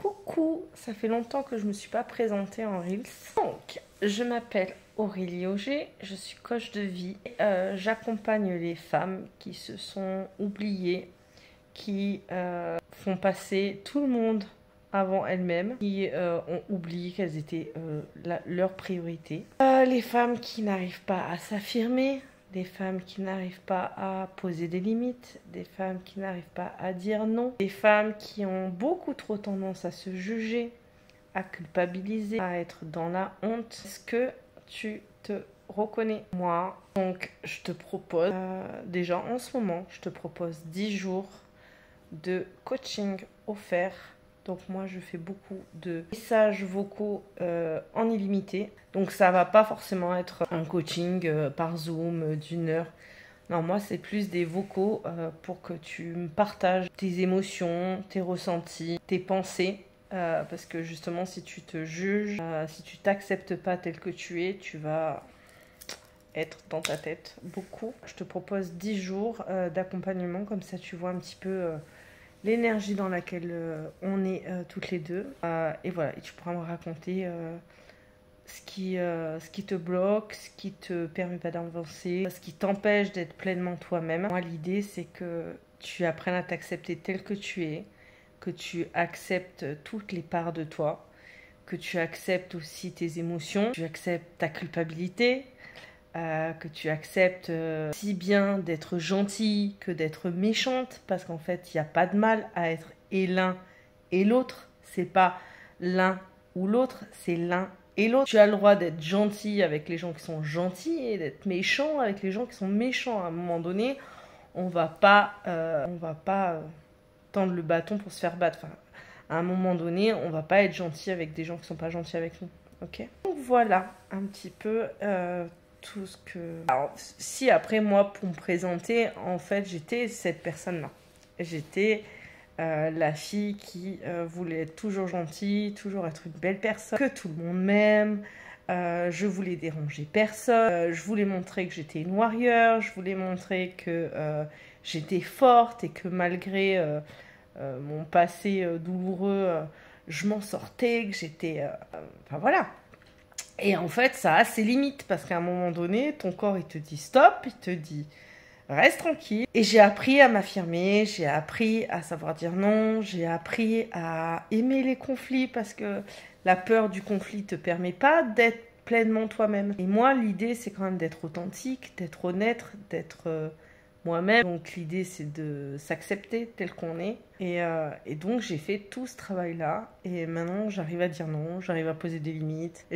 Coucou, ça fait longtemps que je ne me suis pas présentée en Reels. Donc, je m'appelle Aurélie Auger, je suis coach de vie. J'accompagne les femmes qui se sont oubliées, qui font passer tout le monde avant elles-mêmes, qui ont oublié qu'elles étaient leur priorité. Les femmes qui n'arrivent pas à s'affirmer, des femmes qui n'arrivent pas à poser des limites, des femmes qui n'arrivent pas à dire non, des femmes qui ont beaucoup trop tendance à se juger, à culpabiliser, à être dans la honte. Est-ce que tu te reconnais? Moi, donc je te propose, déjà en ce moment, je te propose 10 jours de coaching offert. Donc moi, je fais beaucoup de messages vocaux en illimité. Donc ça va pas forcément être un coaching par Zoom d'une heure. Non, moi, c'est plus des vocaux pour que tu me partages tes émotions, tes ressentis, tes pensées. Parce que justement, si tu te juges, si tu t'acceptes pas tel que tu es, tu vas être dans ta tête beaucoup. Je te propose 10 jours d'accompagnement. Comme ça, tu vois un petit peu l'énergie dans laquelle on est toutes les deux. Et voilà, et tu pourras me raconter ce qui te bloque, ce qui te permet pas d'avancer, ce qui t'empêche d'être pleinement toi-même. Moi, l'idée, c'est que tu apprennes à t'accepter tel que tu es, que tu acceptes toutes les parts de toi, que tu acceptes aussi tes émotions, que tu acceptes ta culpabilité, que tu acceptes si bien d'être gentille que d'être méchante, parce qu'en fait, il n'y a pas de mal à être et l'un et l'autre. C'est pas l'un ou l'autre, c'est l'un et l'autre. Tu as le droit d'être gentil avec les gens qui sont gentils et d'être méchant avec les gens qui sont méchants. À un moment donné, on va pas tendre le bâton pour se faire battre. Enfin, à un moment donné, on va pas être gentil avec des gens qui sont pas gentils avec nous. Ok? Donc voilà un petit peu tout ce que... Alors, si après moi, pour me présenter, en fait, j'étais cette personne-là. J'étais la fille qui voulait être toujours gentille, toujours être une belle personne, que tout le monde m'aime. Je voulais déranger personne. Je voulais montrer que j'étais une warrior. Je voulais montrer que j'étais forte et que malgré mon passé douloureux, je m'en sortais, que j'étais... Enfin voilà. Et en fait, ça a ses limites parce qu'à un moment donné, ton corps, il te dit stop, il te dit reste tranquille. Et j'ai appris à m'affirmer, j'ai appris à savoir dire non, j'ai appris à aimer les conflits parce que la peur du conflit te permet pas d'être pleinement toi-même. Et moi, l'idée, c'est quand même d'être authentique, d'être honnête, d'être moi-même. Donc l'idée, c'est de s'accepter tel qu'on est. Et donc j'ai fait tout ce travail-là. Et maintenant, j'arrive à dire non, j'arrive à poser des limites.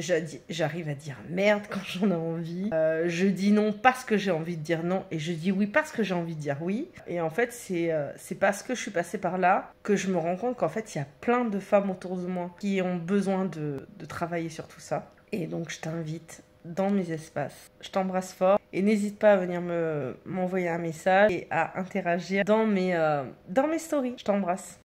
J'arrive à dire merde quand j'en ai envie. Je dis non parce que j'ai envie de dire non. Et je dis oui parce que j'ai envie de dire oui. Et en fait, c'est parce que je suis passée par là que je me rends compte qu'en fait, il y a plein de femmes autour de moi qui ont besoin de travailler sur tout ça. Et donc, je t'invite dans mes espaces. Je t'embrasse fort et n'hésite pas à venir m'envoyer un message et à interagir dans mes stories. Je t'embrasse.